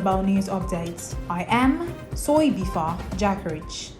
global news updates. I am Soibifa Jakarich.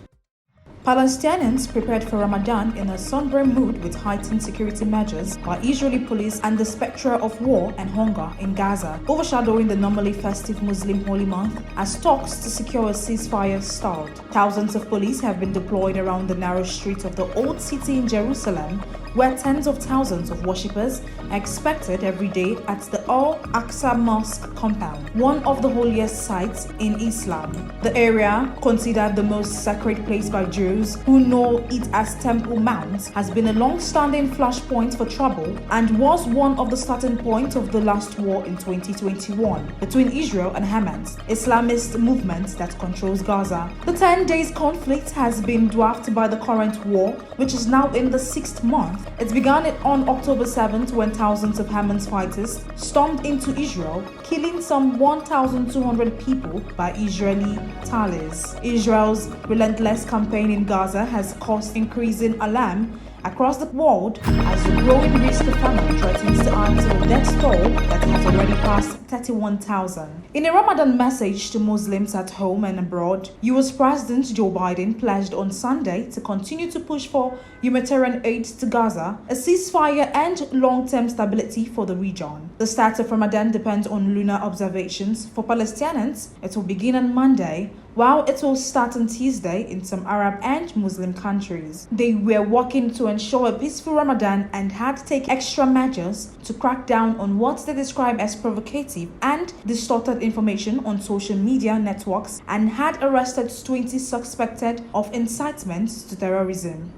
Palestinians prepared for Ramadan in a sombre mood with heightened security measures by Israeli police and the spectre of war and hunger in Gaza, overshadowing the normally festive Muslim holy month as talks to secure a ceasefire stalled. Thousands of police have been deployed around the narrow streets of the Old City in Jerusalem, where tens of thousands of worshippers are expected every day at the Aqsa mosque compound, one of the holiest sites in Islam. The area, considered the most sacred place by Jews who know it as Temple Mount, has been a long-standing flashpoint for trouble and was one of the starting points of the last war in 2021 between Israel and Hamas, Islamist movement that controls Gaza. The 10 days conflict has been dwarfed by the current war, which is now in the 6th month. It began on October 7th when thousands of Hamas fighters stormed into Israel, killing some 1,200 people by Israeli tallies. Israel's relentless campaign in Gaza has caused increasing alarm across the world as the growing risk of famine threatens to add to the death toll that has already passed 31,000. In a Ramadan message to Muslims at home and abroad, US President Joe Biden pledged on Sunday to continue to push for humanitarian aid to Gaza, a ceasefire and long-term stability for the region. The start of Ramadan depends on lunar observations. For Palestinians, it will begin on Monday, while it will start on Tuesday in some Arab and Muslim countries. They were working to ensure a peaceful Ramadan and had to take extra measures to crack down on what they describe as provocative and distorted information on social media networks and had arrested 20 suspected of incitement to terrorism.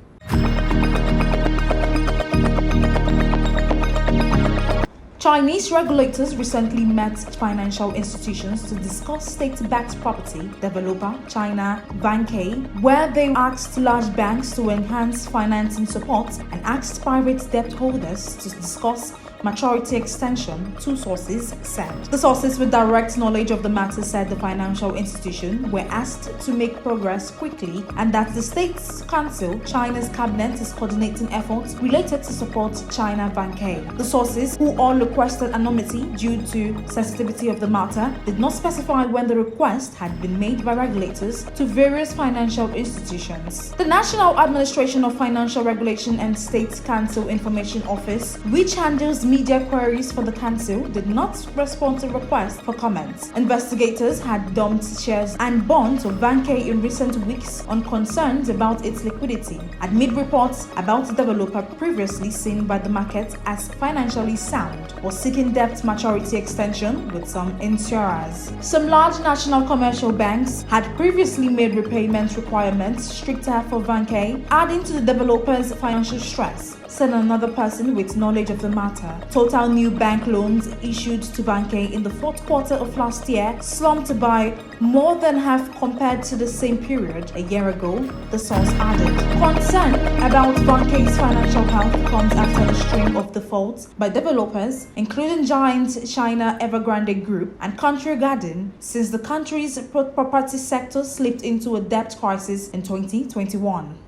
Chinese regulators recently met financial institutions to discuss state-backed property developer China Vanke, where they asked large banks to enhance financing support and asked private debt holders to discuss maturity extension, two sources said. The sources with direct knowledge of the matter said the financial institution were asked to make progress quickly and that the State's Council, China's cabinet, is coordinating efforts related to support China Vanke. The sources, who all requested anonymity due to sensitivity of the matter, did not specify when the request had been made by regulators to various financial institutions. The National Administration of Financial Regulation and State Council Information Office, which handles media queries for the council, did not respond to requests for comments. Investigators had dumped shares and bonds of Vanke in recent weeks on concerns about its liquidity, amid reports about the developer previously seen by the market as financially sound was seeking debt maturity extension with some insurers. Some large national commercial banks had previously made repayment requirements stricter for Vanke, adding to the developer's financial stress, said another person with knowledge of the matter. Total new bank loans issued to Vanke in the fourth quarter of last year slumped by more than half compared to the same period a year ago, the source added. Concern about Vanke's financial health comes after a string of defaults by developers, including giant China Evergrande Group and Country Garden, since the country's property sector slipped into a debt crisis in 2021.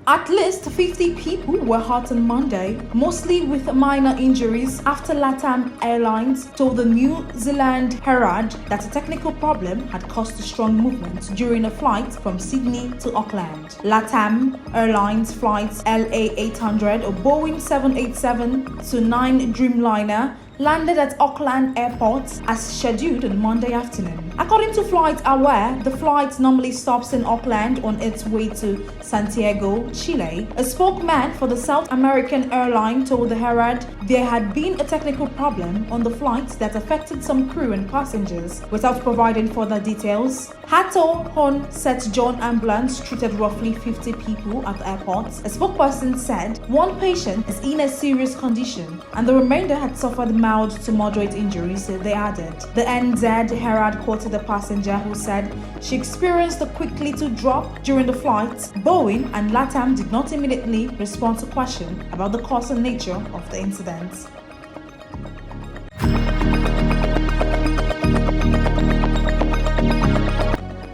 At least 50 people were hurt on Monday, mostly with minor injuries, after LATAM Airlines told the New Zealand Herald that a technical problem had caused a strong movement during a flight from Sydney to Auckland. LATAM Airlines flights LA800 or Boeing 787-9 Dreamliner landed at Auckland Airport as scheduled on Monday afternoon. According to FlightAware, the flight normally stops in Auckland on its way to Santiago, Chile. A spokesman for the South American airline told the Herald there had been a technical problem on the flight that affected some crew and passengers. Without providing further details, Hato Hon St. John Ambulance treated roughly 50 people at the airport. A spokesperson said one patient is in a serious condition and the remainder had suffered mild to moderate injuries, they added. The NZ Herald quoted a passenger who said she experienced a quick little drop during the flight. Boeing and LATAM did not immediately respond to questions about the cause and nature of the incident.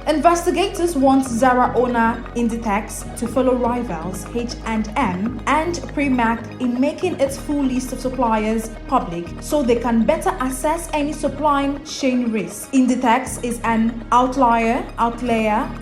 Investigators want Zara owner Inditex to follow rivals H&M and Primark in making its full list of suppliers public so they can better assess any supply chain risks. Inditex is an outlier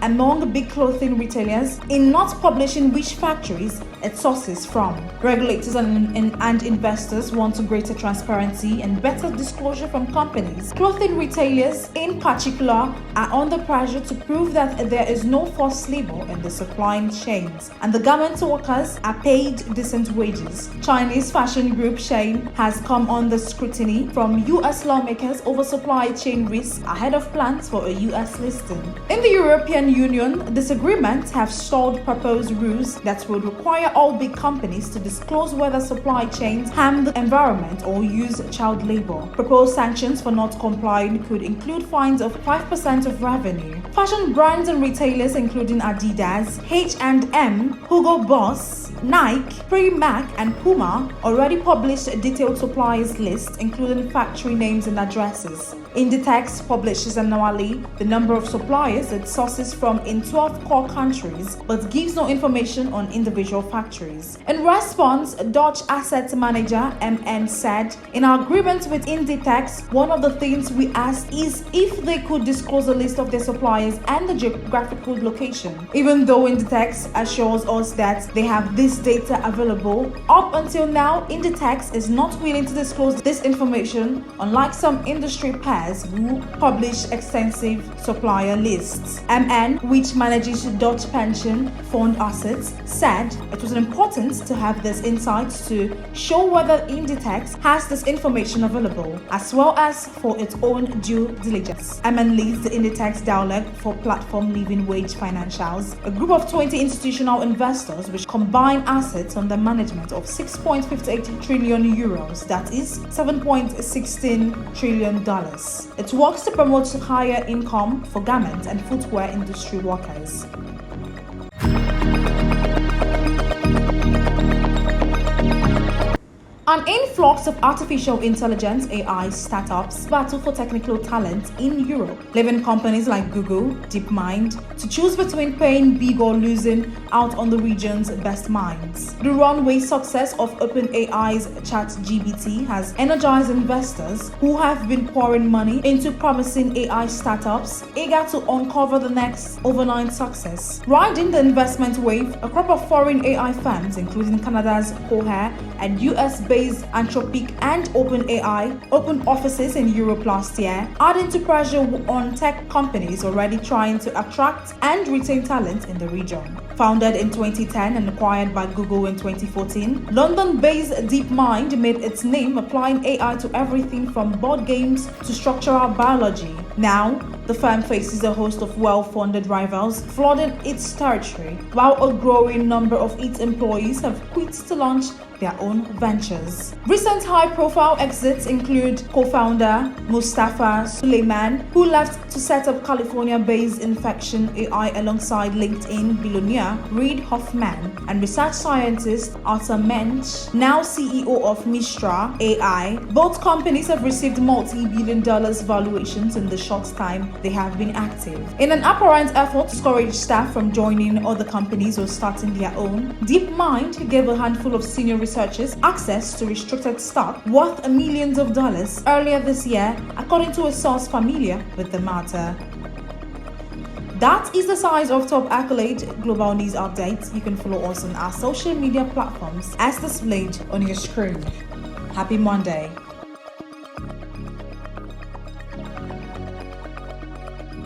among big clothing retailers in not publishing which factories it sources from. Regulators and investors want greater transparency and better disclosure from companies. Clothing retailers, in particular, are under pressure to prove that there is no forced labor in the supply chains, and the garment workers are paid decent wages. Chinese fashion group Shein has come under scrutiny from U.S. lawmakers over supply chain risks ahead of plans for a U.S. listing. In the European Union, disagreements have stalled proposed rules that would require all big companies to disclose whether supply chains harm the environment or use child labor. Proposed sanctions for not complying could include fines of 5% of revenue. Fashion brands and retailers including Adidas, H&M, Hugo Boss, Nike, Primark, and Puma already published detailed suppliers lists including factory names and addresses. Inditex publishes annually the number of suppliers it sources from in 12 core countries but gives no information on individual factories. In response, Dutch asset manager MN said, "In our agreement with Inditex, one of the things we asked is if they could disclose a list of their suppliers and the geographical location. Even though Inditex assures us that they have this data available, up until now, Inditex is not willing to disclose this information, unlike some industry peers who publish extensive supplier lists." MN, which manages Dutch pension fund assets, said it was important to have this insight to show whether Inditex has this information available, as well as for its own due diligence. MN leads the Inditex dialogue for Platform Living Wage Financials, a group of 20 institutional investors which combine assets under management of 6.58 trillion euros, that is $7.16 trillion. It works to promote higher income for garment and footwear industry workers. An influx of artificial intelligence AI startups battle for technical talent in Europe, leaving companies like Google, DeepMind to choose between paying big or losing out on the region's best minds. The runaway success of OpenAI's ChatGPT has energized investors who have been pouring money into promising AI startups, eager to uncover the next overnight success. Riding the investment wave, a crop of foreign AI firms, including Canada's Cohere and US-based Anthropic and OpenAI, opened offices in Europe last year, adding to pressure on tech companies already trying to attract and retain talent in the region. Founded in 2010 and acquired by Google in 2014, London-based DeepMind made its name applying AI to everything from board games to structural biology. Now, the firm faces a host of well-funded rivals flooding its territory, while a growing number of its employees have quit to launch their own ventures. Recent high-profile exits include co-founder Mustafa Suleyman, who left to set up California-based infection AI alongside LinkedIn billionaire Reid Hoffman, and research scientist Arthur Mensch, now CEO of Mistra AI. Both companies have received multi-billion-dollar valuations in the short time they have been active. In an apparent effort to discourage staff from joining other companies or starting their own, DeepMind gave a handful of senior researchers access to restricted stock worth millions of dollars earlier this year, according to a source familiar with the matter. That is the size of top accolade global news updates. You can follow us on our social media platforms as displayed on your screen. Happy Monday.